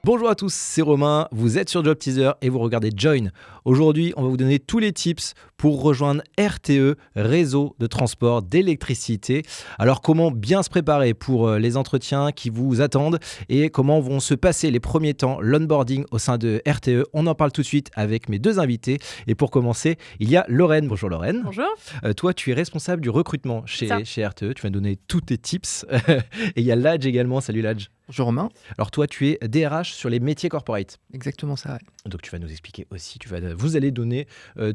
Bonjour à tous, c'est Romain, vous êtes sur Job Teaser et vous regardez Join. Aujourd'hui, on va vous donner tous les tips pour rejoindre RTE, réseau de transport d'électricité. Alors comment bien se préparer pour les entretiens qui vous attendent et comment vont se passer les premiers temps, l'onboarding au sein de RTE. On en parle tout de suite avec mes deux invités. Et pour commencer, il y a Lorraine. Bonjour Lorraine. Bonjour. Toi, tu es responsable du recrutement chez RTE. Tu vas donner tous tes tips. Et il y a Ladj également. Salut Ladj. Bonjour Romain. Alors toi, tu es DRH sur les métiers corporate. Exactement ça. Ouais. Donc tu vas nous expliquer aussi, vous allez donner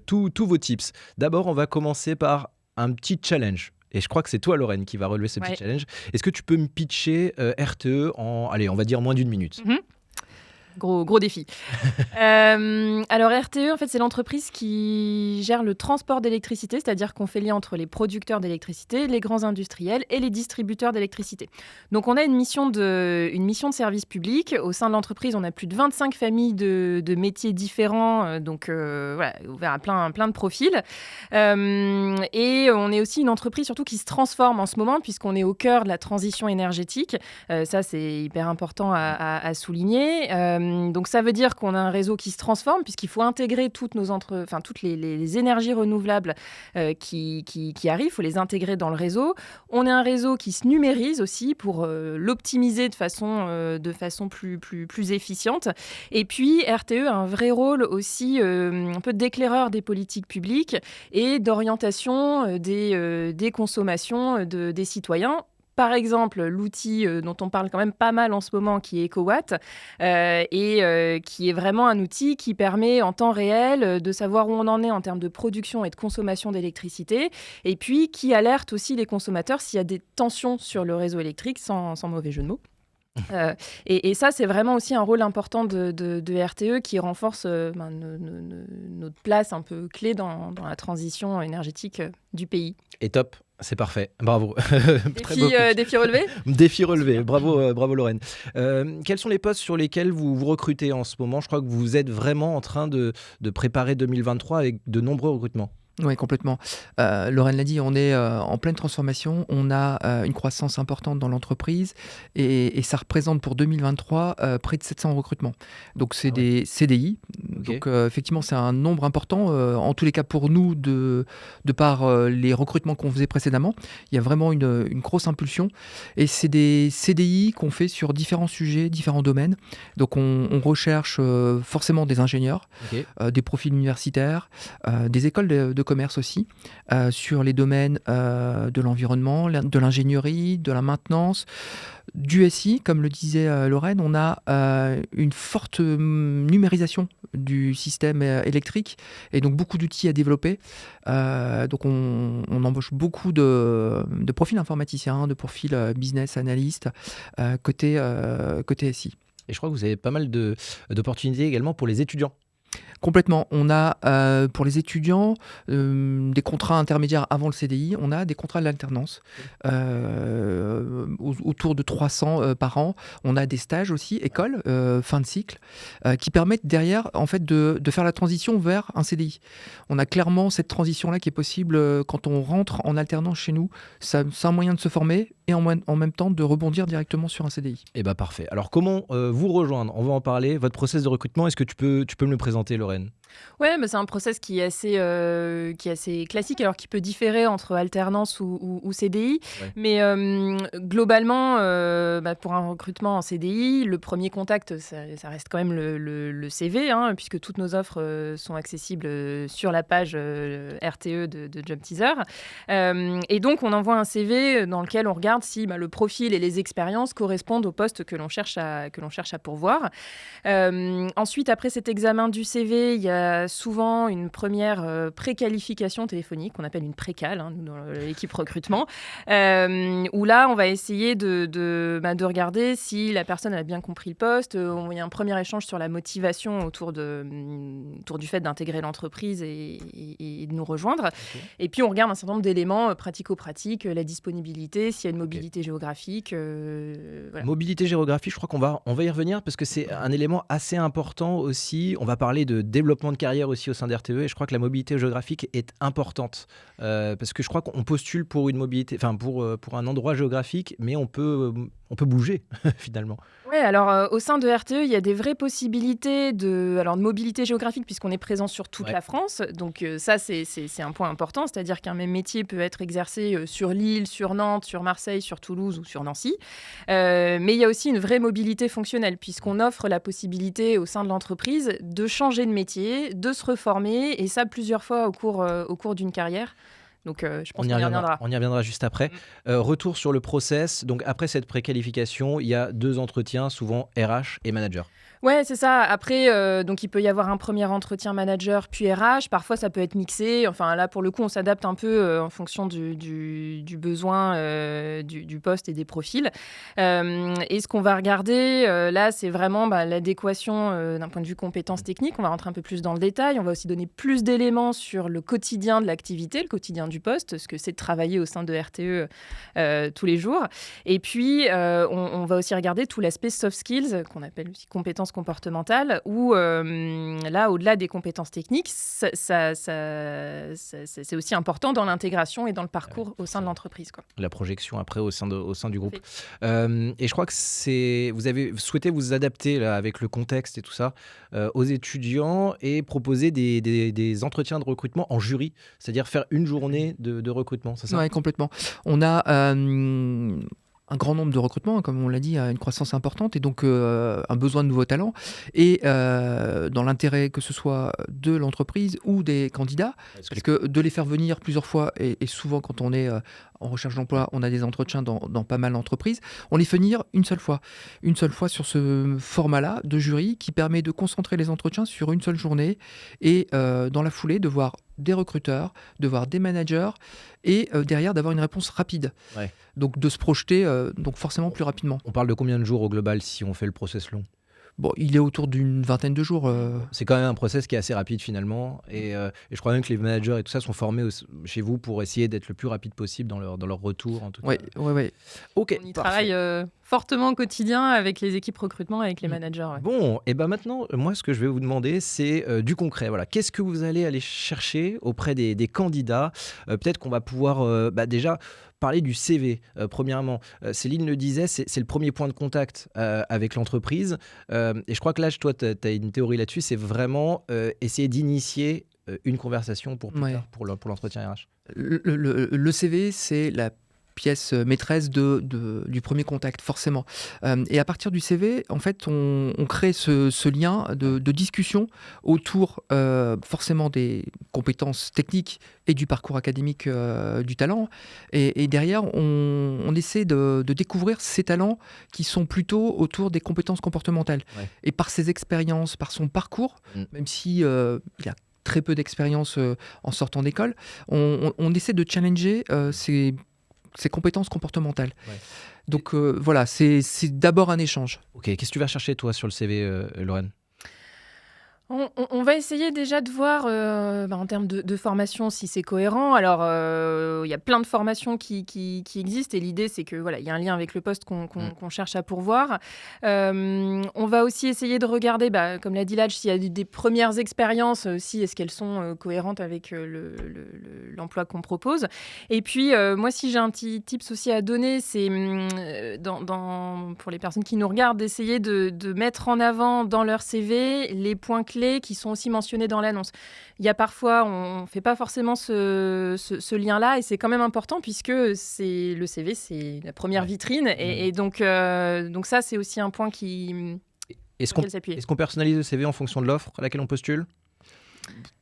tous vos tips. D'abord, on va commencer par un petit challenge. Et je crois que c'est toi, Lorraine, qui va relever ce petit challenge. Est-ce que tu peux me pitcher RTE en, allez, on va dire moins d'une minute? Gros défi. Alors RTE, en fait, c'est l'entreprise qui gère le transport d'électricité, c'est-à-dire qu'on fait lien entre les producteurs d'électricité, les grands industriels et les distributeurs d'électricité. Donc on a une mission de service public. Au sein de l'entreprise, on a plus de 25 familles de métiers différents, voilà, ouvert à plein de profils. Et on est aussi une entreprise surtout qui se transforme en ce moment, puisqu'on est au cœur de la transition énergétique. Ça, c'est hyper important à souligner. Donc ça veut dire qu'on a un réseau qui se transforme puisqu'il faut intégrer toutes les énergies renouvelables qui arrivent, il faut les intégrer dans le réseau. On est un réseau qui se numérise aussi pour l'optimiser de façon plus efficiente. Et puis RTE a un vrai rôle aussi un peu d'éclaireur des politiques publiques et d'orientation des consommations des citoyens. Par exemple, l'outil dont on parle quand même pas mal en ce moment, qui est EcoWatt, qui est vraiment un outil qui permet en temps réel de savoir où on en est en termes de production et de consommation d'électricité, et puis qui alerte aussi les consommateurs s'il y a des tensions sur le réseau électrique, sans mauvais jeu de mots. Et ça, c'est vraiment aussi un rôle important de RTE qui renforce notre place un peu clé dans la transition énergétique du pays. Et top. C'est parfait, bravo. Défi relevé. Défi relevé, bravo Lorraine. Quels sont les postes sur lesquels vous recrutez en ce moment? Je crois que vous êtes vraiment en train de préparer 2023 avec de nombreux recrutements. Oui, complètement. Lorraine l'a dit, on est en pleine transformation. On a une croissance importante dans l'entreprise et ça représente pour 2023 près de 700 recrutements. Donc, c'est des CDI. Okay. Donc, effectivement, c'est un nombre important. En tous les cas, pour nous, de par les recrutements qu'on faisait précédemment, il y a vraiment une grosse impulsion. Et c'est des CDI qu'on fait sur différents sujets, différents domaines. Donc, on recherche forcément des ingénieurs, des profils universitaires, des écoles de commerce aussi, sur les domaines de l'environnement, de l'ingénierie, de la maintenance, du SI, comme le disait Lorraine. On a une forte numérisation du système électrique et donc beaucoup d'outils à développer. Donc on embauche beaucoup de profils informaticiens, de profils business analystes côté SI. Et je crois que vous avez pas mal d'opportunités également pour les étudiants. Complètement. On a pour les étudiants des contrats intermédiaires avant le CDI. On a des contrats de l'alternance autour de 300 par an. On a des stages aussi, école, fin de cycle, qui permettent derrière en fait, de faire la transition vers un CDI. On a clairement cette transition-là qui est possible quand on rentre en alternance chez nous. C'est un moyen de se former et en même temps de rebondir directement sur un CDI. Eh bien parfait. Alors comment vous rejoindre? On va en parler. Votre process de recrutement, est-ce que tu peux me le présenter, Lorraine? Ouais, mais c'est un process qui est assez classique, alors qui peut différer entre alternance ou CDI. Ouais. Mais globalement, pour un recrutement en CDI, le premier contact, ça reste quand même le CV, puisque toutes nos offres sont accessibles sur la page RTE de Job Teaser. Et donc, on envoie un CV dans lequel on regarde si le profil et les expériences correspondent au poste que l'on cherche à pourvoir. Ensuite, après cet examen du CV, il y a souvent une première préqualification téléphonique qu'on appelle une précale, nous, dans l'équipe recrutement, où là, on va essayer de regarder si la personne a bien compris le poste. Il y a un premier échange sur la motivation autour du fait d'intégrer l'entreprise et de nous rejoindre. Okay. Et puis, on regarde un certain nombre d'éléments pratico-pratiques, la disponibilité, s'il y a une mobilité géographique. Voilà. Mobilité géographique, je crois qu'on va y revenir parce que c'est un élément assez important aussi. On va parler de développement de carrière aussi au sein d'RTE et je crois que la mobilité géographique est importante parce que je crois qu'on postule pour une mobilité, pour un endroit géographique, mais on peut on peut bouger finalement. Ouais, alors au sein de RTE, il y a des vraies possibilités de mobilité géographique puisqu'on est présent sur toute Ouais. la France. Donc ça, c'est un point important, c'est-à-dire qu'un même métier peut être exercé sur Lille, sur Nantes, sur Marseille, sur Toulouse ou sur Nancy. Mais il y a aussi une vraie mobilité fonctionnelle puisqu'on offre la possibilité au sein de l'entreprise de changer de métier, de se reformer, et ça plusieurs fois au cours d'une carrière. Donc je pense qu'on y reviendra. On y reviendra juste après. Retour sur le process. Donc après cette préqualification, il y a 2 entretiens, souvent RH et manager. Ouais, c'est ça. Après, donc il peut y avoir un premier entretien manager puis RH. Parfois, ça peut être mixé. Enfin, là, pour le coup, on s'adapte un peu en fonction du besoin du poste et des profils. Et ce qu'on va regarder, là, c'est vraiment l'adéquation d'un point de vue compétences techniques. On va rentrer un peu plus dans le détail. On va aussi donner plus d'éléments sur le quotidien de l'activité, le quotidien du poste, ce que c'est de travailler au sein de RTE tous les jours. Et puis, on va aussi regarder tout l'aspect soft skills, qu'on appelle aussi compétences comportementales, où là, au-delà des compétences techniques, c'est aussi important dans l'intégration et dans le parcours au sein de l'entreprise, quoi. La projection après au sein du groupe. Et je crois que vous avez souhaité vous adapter là, avec le contexte et tout ça aux étudiants et proposer des entretiens de recrutement en jury, c'est-à-dire faire une journée de recrutement, c'est ça? Oui, complètement. On a un grand nombre de recrutements, comme on l'a dit, une croissance importante et donc un besoin de nouveaux talents. Et dans l'intérêt que ce soit de l'entreprise ou des candidats, parce que de les faire venir plusieurs fois, et souvent quand on est en recherche d'emploi, on a des entretiens dans pas mal d'entreprises, on les fait venir une seule fois sur ce format-là de jury qui permet de concentrer les entretiens sur une seule journée et dans la foulée de voir des recruteurs, de voir des managers et derrière d'avoir une réponse rapide. Ouais. Donc de se projeter donc forcément plus rapidement. On parle de combien de jours au global si on fait le process long? Bon, il est autour d'une vingtaine de jours. C'est quand même un process qui est assez rapide finalement. Et je crois même que les managers et tout ça sont formés chez vous pour essayer d'être le plus rapide possible dans leur retour. En tout cas. Ouais. Ok. On y travaille fortement au quotidien avec les équipes recrutement, avec les managers. Ouais. Bon, et ben maintenant, moi, ce que je vais vous demander, c'est du concret. Voilà, qu'est-ce que vous allez aller chercher auprès des candidats? Peut-être qu'on va pouvoir déjà parler du CV. Premièrement, Céline le disait, c'est le premier point de contact avec l'entreprise. Et je crois que là, toi, tu as une théorie là-dessus, c'est vraiment essayer d'initier une conversation pour plus tard, pour l'entretien RH. Le CV, c'est la pièce maîtresse du premier contact, forcément. Et à partir du CV, en fait, on crée ce lien de discussion autour forcément des compétences techniques et du parcours académique du talent. Et derrière, on essaie de découvrir ces talents qui sont plutôt autour des compétences comportementales. Ouais. Et par ses expériences, par son parcours, même si il a très peu d'expérience en sortant d'école, on essaie de challenger ces compétences comportementales. Ouais. Donc voilà, c'est d'abord un échange. Ok, qu'est-ce que tu vas chercher toi sur le CV, Lorraine? On va essayer déjà de voir en termes de formation si c'est cohérent. Alors, il y a plein de formations qui existent et l'idée, c'est que voilà, il y a un lien avec le poste qu'on cherche à pourvoir. On va aussi essayer de regarder, comme l'a dit Ladj, s'il y a des premières expériences aussi, est-ce qu'elles sont cohérentes avec l'emploi qu'on propose. Et puis, moi, si j'ai un petit tips aussi à donner, c'est pour les personnes qui nous regardent, d'essayer de mettre en avant dans leur CV les points clés qui sont aussi mentionnés dans l'annonce. Il y a parfois, on ne fait pas forcément ce lien-là et c'est quand même important puisque le CV, c'est la première vitrine et donc ça, c'est aussi un point qui... Est-ce qu'on personnalise le CV en fonction de l'offre à laquelle on postule?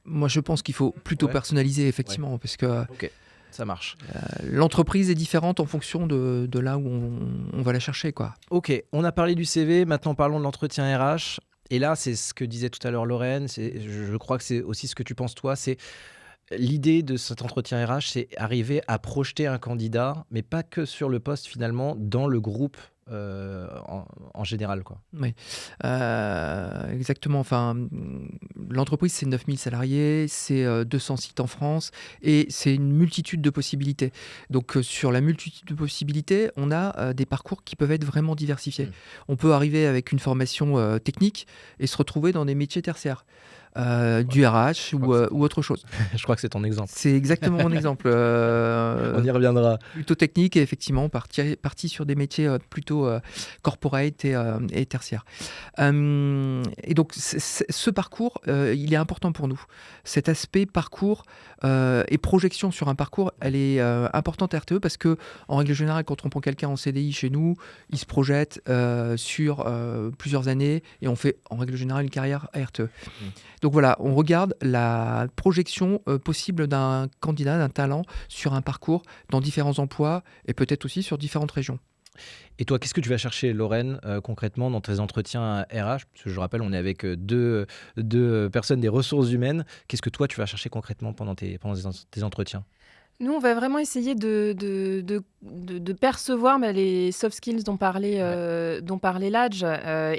Moi, je pense qu'il faut plutôt personnaliser, effectivement, parce que... Ok. Ça marche. L'entreprise est différente en fonction de là où on va la chercher, quoi. Ok, on a parlé du CV, maintenant parlons de l'entretien RH. Et là, c'est ce que disait tout à l'heure Lorraine, je crois que c'est aussi ce que tu penses toi, c'est l'idée de cet entretien RH, c'est arriver à projeter un candidat, mais pas que sur le poste finalement, dans le groupe en général, quoi. Oui, exactement. Enfin, l'entreprise, c'est 9000 salariés, c'est 200 sites en France et c'est une multitude de possibilités. Donc, sur la multitude de possibilités, on a des parcours qui peuvent être vraiment diversifiés. On peut arriver avec une formation technique et se retrouver dans des métiers tertiaires. du RH ou autre chose. Je crois que c'est ton exemple. C'est exactement mon exemple. On y reviendra. Plutôt technique et effectivement parti sur des métiers plutôt corporate et tertiaires. Et donc ce parcours, il est important pour nous. Cet aspect parcours et projection sur un parcours, elle est importante à RTE parce que en règle générale, quand on prend quelqu'un en CDI chez nous, il se projette sur plusieurs années et on fait en règle générale une carrière à RTE. Donc voilà, on regarde la projection possible d'un candidat, d'un talent sur un parcours dans différents emplois et peut-être aussi sur différentes régions. Et toi, qu'est-ce que tu vas chercher, Lorraine, concrètement dans tes entretiens RH? Parce que je rappelle, on est avec deux personnes des ressources humaines. Qu'est-ce que toi, tu vas chercher concrètement pendant tes entretiens? Nous, on va vraiment essayer de percevoir les soft skills dont parlait Ladj.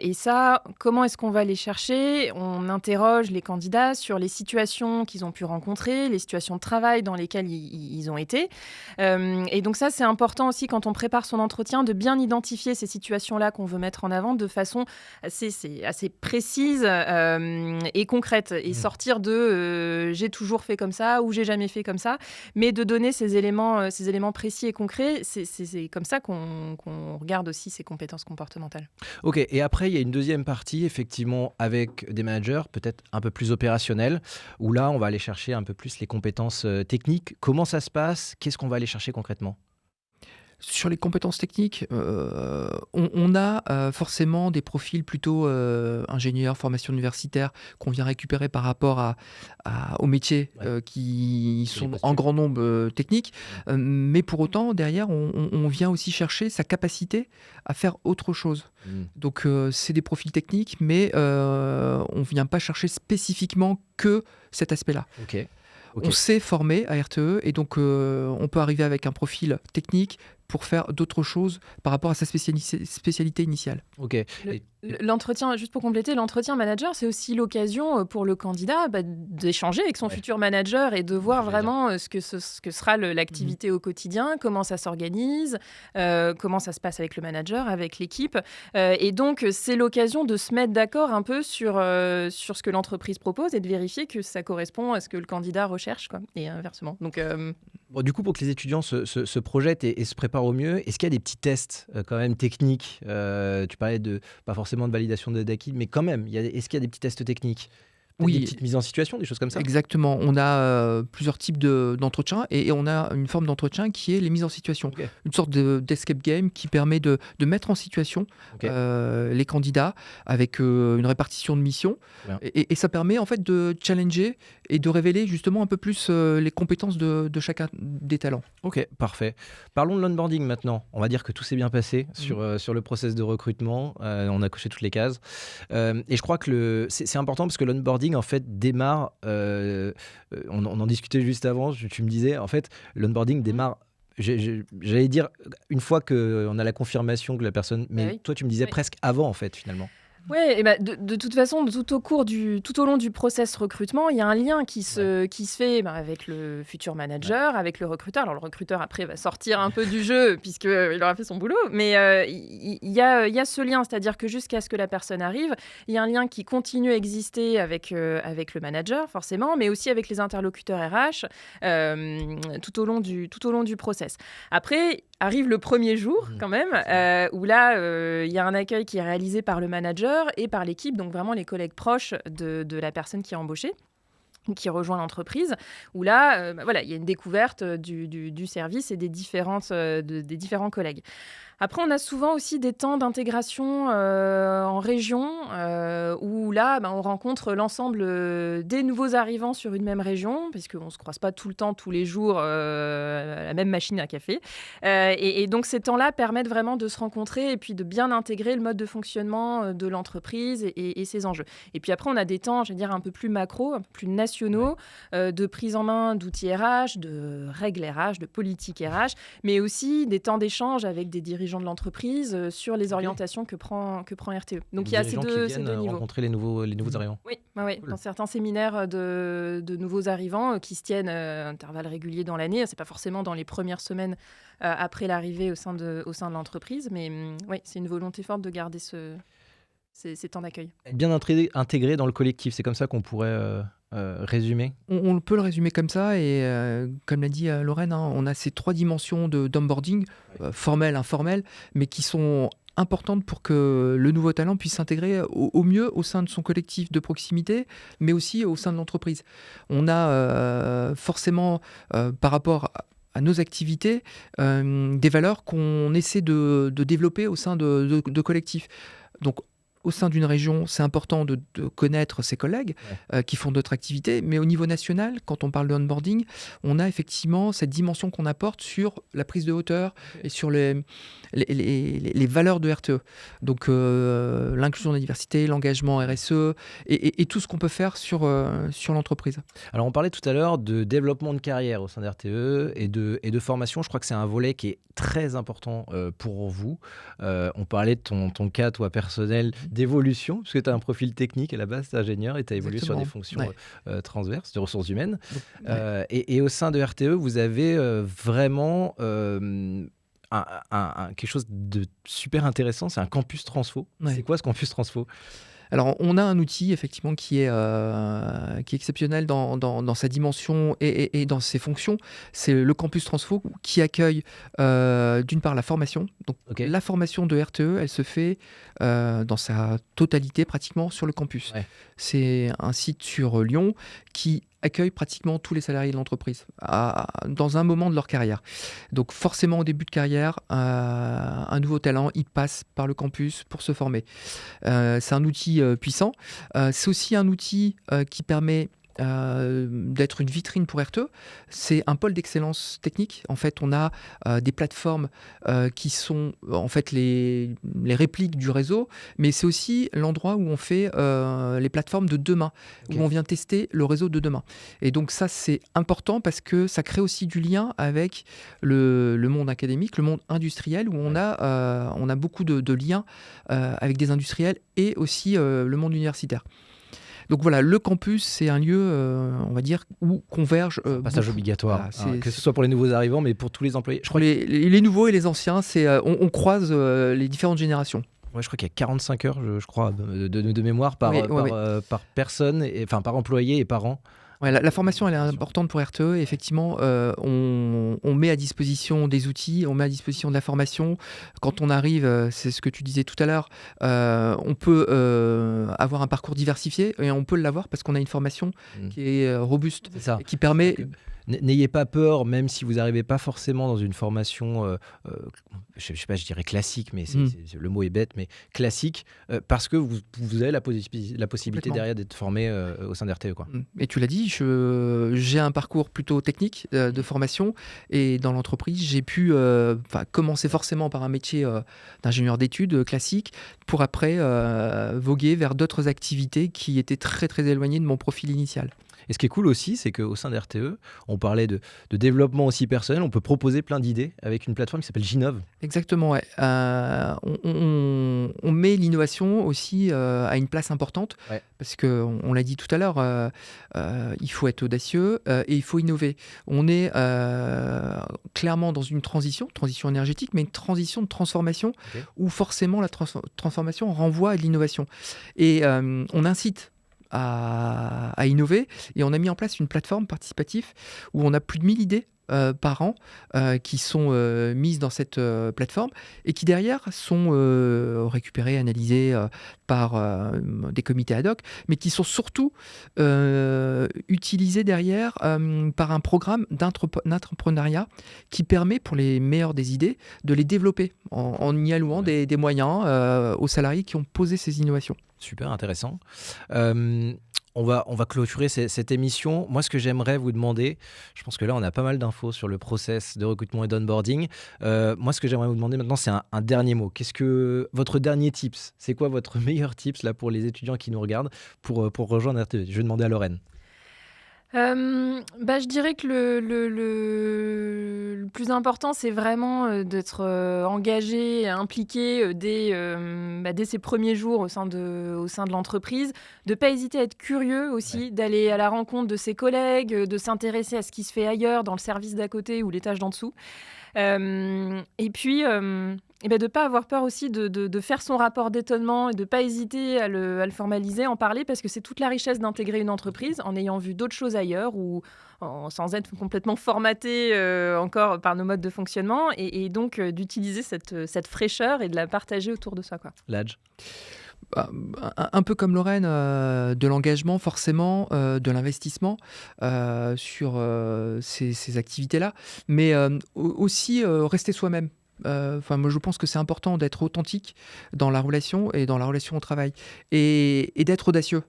Et ça, comment est-ce qu'on va les chercher? On interroge les candidats sur les situations qu'ils ont pu rencontrer, les situations de travail dans lesquelles ils ont été. Et donc ça, c'est important aussi quand on prépare son entretien de bien identifier ces situations-là qu'on veut mettre en avant de façon assez précise et concrète. Et sortir de j'ai toujours fait comme ça ou j'ai jamais fait comme ça, mais de donner ces éléments précis et concrets. C'est comme ça qu'on regarde aussi ses compétences comportementales. Ok, et après, il y a une deuxième partie, effectivement, avec des managers, peut-être un peu plus opérationnels, où là, on va aller chercher un peu plus les compétences techniques. Comment ça se passe? Qu'est-ce qu'on va aller chercher concrètement? Sur les compétences techniques, on a forcément des profils plutôt ingénieurs, formation universitaire, qu'on vient récupérer par rapport aux métiers qui sont en grand nombre techniques. Mais pour autant, derrière, on vient aussi chercher sa capacité à faire autre chose. Donc, c'est des profils techniques, mais on ne vient pas chercher spécifiquement que cet aspect-là. On s'est formé à RTE et donc on peut arriver avec un profil technique pour faire d'autres choses par rapport à sa spécialité initiale. L'entretien, juste pour compléter, l'entretien manager, c'est aussi l'occasion pour le candidat d'échanger avec son futur manager et de voir vraiment ce que sera l'activité au quotidien, comment ça s'organise, comment ça se passe avec le manager, avec l'équipe. Et donc, c'est l'occasion de se mettre d'accord un peu sur ce que l'entreprise propose et de vérifier que ça correspond à ce que le candidat recherche, quoi, et inversement. Donc, Bon, du coup, pour que les étudiants se projettent et se préparent au mieux, est-ce qu'il y a des petits tests quand même techniques? Tu parlais pas forcément de validation d'acquis, mais quand même, est-ce qu'il y a des petits tests techniques? Oui. Des petites mises en situation, des choses comme ça? Exactement. On a plusieurs types d'entretiens et on a une forme d'entretien qui est les mises en situation. Une sorte d'escape game qui permet de mettre en situation les candidats avec une répartition de missions. Et ça permet en fait de challenger et de révéler justement un peu plus les compétences de chacun des talents. Ok, parfait. Parlons de l'onboarding maintenant. On va dire que tout s'est bien passé sur le process de recrutement. On a coché toutes les cases. Et je crois que c'est important parce que l'onboarding en fait démarre, on en discutait juste avant, tu me disais en fait l'onboarding démarre, j'allais dire une fois qu'on a la confirmation que la personne, mais toi tu me disais presque avant en fait finalement. Oui, de toute façon, tout au long du process recrutement, il y a un lien qui se fait avec le futur manager, avec le recruteur. Alors le recruteur après va sortir un peu du jeu puisqu'il aura fait son boulot, mais il y a ce lien, c'est-à-dire que jusqu'à ce que la personne arrive, il y a un lien qui continue à exister avec le manager forcément, mais aussi avec les interlocuteurs RH tout au long du process. Après, arrive le premier jour quand même, où là, il y a un accueil qui est réalisé par le manager et par l'équipe, donc vraiment les collègues proches de la personne qui est embauchée, qui rejoint l'entreprise, où là, il y a une découverte du service et des différents collègues. Après, on a souvent aussi des temps d'intégration en région où là, on rencontre l'ensemble des nouveaux arrivants sur une même région, puisqu'on ne se croise pas tout le temps, tous les jours, à la même machine à café. Et donc, ces temps-là permettent vraiment de se rencontrer et puis de bien intégrer le mode de fonctionnement de l'entreprise et ses enjeux. Et puis après, on a des temps, je vais dire, un peu plus macro, un peu plus nationaux, de prise en main d'outils RH, de règles RH, de politique RH, mais aussi des temps d'échange avec des dirigeants de l'entreprise sur les orientations que prend RTE. Donc il y a ces deux niveaux. Rencontrer les nouveaux arrivants. Oui, cool. Dans certains séminaires de nouveaux arrivants qui se tiennent à intervalles réguliers dans l'année. C'est pas forcément dans les premières semaines après l'arrivée au sein de l'entreprise, mais c'est une volonté forte de garder ces temps d'accueil. Être bien intégré dans le collectif, c'est comme ça qu'on pourrait résumer. On peut le résumer comme ça et comme l'a dit Lorraine, hein, on a ces 3 dimensions d'onboarding, formel, informel, mais qui sont importante pour que le nouveau talent puisse s'intégrer au mieux au sein de son collectif de proximité, mais aussi au sein de l'entreprise. On a forcément, par rapport à nos activités, des valeurs qu'on essaie de développer au sein de collectifs. Donc, au sein d'une région, c'est important de connaître ses collègues qui font d'autres activités, mais au niveau national, quand on parle de onboarding, on a effectivement cette dimension qu'on apporte sur la prise de hauteur et sur les valeurs de RTE. Donc l'inclusion de la diversité, l'engagement RSE et tout ce qu'on peut faire sur l'entreprise. Alors on parlait tout à l'heure de développement de carrière au sein d'RTE et de formation. Je crois que c'est un volet qui est très important pour vous. On parlait de ton cas, toi, personnel, d'évolution, parce que tu as un profil technique à la base, tu es ingénieur et tu as évolué sur des fonctions transverses, de ressources humaines. Et au sein de RTE, vous avez vraiment quelque chose de super intéressant, c'est un campus transfo. C'est quoi ce campus transfo ? Alors, on a un outil, effectivement, qui est exceptionnel dans sa dimension et dans ses fonctions. C'est le campus transfo qui accueille, d'une part, la formation. Donc, la formation de RTE, elle se fait dans sa totalité, pratiquement, sur le campus. C'est un site sur Lyon qui accueille pratiquement tous les salariés de l'entreprise dans un moment de leur carrière. Donc forcément, au début de carrière, un nouveau talent, il passe par le campus pour se former. C'est un outil puissant. C'est aussi un outil qui permet d'être une vitrine pour RTE. C'est un pôle d'excellence technique. En fait, on a des plateformes qui sont en fait les répliques du réseau, mais c'est aussi l'endroit où on fait les plateformes de demain, où on vient tester le réseau de demain. Et donc ça, c'est important parce que ça crée aussi du lien avec le monde académique, le monde industriel, où on a beaucoup de liens avec des industriels et aussi le monde universitaire. Donc voilà, le campus, c'est un lieu, on va dire, où converge. Un passage obligatoire, que ce soit pour les nouveaux arrivants, mais pour tous les employés. Je crois les nouveaux et les anciens, on croise les différentes générations. Ouais, je crois qu'il y a 45 heures, je crois, de mémoire par personne, enfin par employé et par an. Ouais, la formation, elle est importante pour RTE. Et effectivement, on met à disposition des outils, on met à disposition de la formation. Quand on arrive, c'est ce que tu disais tout à l'heure, on peut avoir un parcours diversifié et on peut l'avoir parce qu'on a une formation qui est robuste, et qui permet... N'ayez pas peur, même si vous n'arrivez pas forcément dans une formation, je sais pas, je dirais classique, mais le mot est bête, mais classique, parce que vous avez la possibilité derrière d'être formé au sein d'RTE. Et tu l'as dit, j'ai un parcours plutôt technique de formation, et dans l'entreprise, j'ai pu commencer forcément par un métier d'ingénieur d'études classique, pour après voguer vers d'autres activités qui étaient très très éloignées de mon profil initial. Et ce qui est cool aussi, c'est qu'au sein d'RTE, on parlait de développement aussi personnel, on peut proposer plein d'idées avec une plateforme qui s'appelle Ginov. Exactement, ouais. On met l'innovation aussi à une place importante, parce qu'on l'a dit tout à l'heure, il faut être audacieux et il faut innover. On est clairement dans une transition énergétique, mais une transition de transformation, où forcément la transformation renvoie à de l'innovation. Et on incite à innover, et on a mis en place une plateforme participative où on a plus de 1000 idées par an qui sont mises dans cette plateforme et qui derrière sont récupérées, analysées par des comités ad hoc, mais qui sont surtout utilisées derrière par un programme d'entrepreneuriat qui permet pour les meilleures des idées de les développer en y allouant des moyens aux salariés qui ont posé ces innovations. Super intéressant. On va clôturer cette émission. Moi, ce que j'aimerais vous demander, je pense que là, on a pas mal d'infos sur le process de recrutement et d'onboarding. Moi, ce que j'aimerais vous demander maintenant, c'est un dernier mot. Qu'est-ce que votre dernier tips ? C'est quoi votre meilleur tips là, pour les étudiants qui nous regardent pour rejoindre RTE ? Je vais demander à Lorraine. Je dirais que le plus important, c'est vraiment d'être engagé, impliqué dès ses premiers jours au sein de l'entreprise, de ne pas hésiter à être curieux aussi, d'aller à la rencontre de ses collègues, de s'intéresser à ce qui se fait ailleurs, dans le service d'à côté ou l'étage d'en dessous. Et puis, de ne pas avoir peur aussi de faire son rapport d'étonnement et de ne pas hésiter à le formaliser, en parler, parce que c'est toute la richesse d'intégrer une entreprise en ayant vu d'autres choses ailleurs ou sans être complètement formaté encore par nos modes de fonctionnement et donc d'utiliser cette fraîcheur et de la partager autour de soi, quoi. Ladj. Un peu comme Lorraine, de l'engagement forcément, de l'investissement sur ces activités-là, mais aussi rester soi-même. Moi, je pense que c'est important d'être authentique dans la relation et dans la relation au travail et d'être audacieux.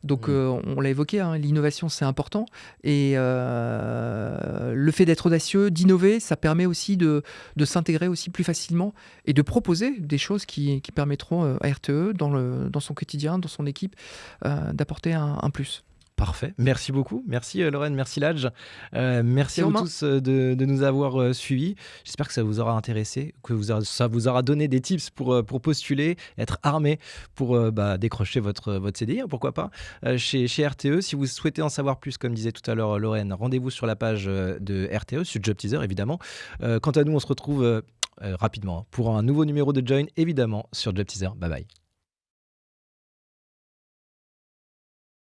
Donc, on l'a évoqué, hein, l'innovation, c'est important. Et le fait d'être audacieux, d'innover, ça permet aussi de s'intégrer aussi plus facilement et de proposer des choses qui permettront à RTE, dans son quotidien, dans son équipe, d'apporter un plus. Parfait, merci beaucoup. Merci Lorraine, merci Ladj. Merci C'est à vous Romain. tous de nous avoir suivis. J'espère que ça vous aura intéressé, ça vous aura donné des tips pour postuler, être armé pour décrocher votre CDI, hein, pourquoi pas, chez RTE. Si vous souhaitez en savoir plus, comme disait tout à l'heure Lorraine, rendez-vous sur la page de RTE, sur Job Teaser évidemment. Quant à nous, on se retrouve rapidement pour un nouveau numéro de Join, évidemment, sur Job Teaser. Bye bye.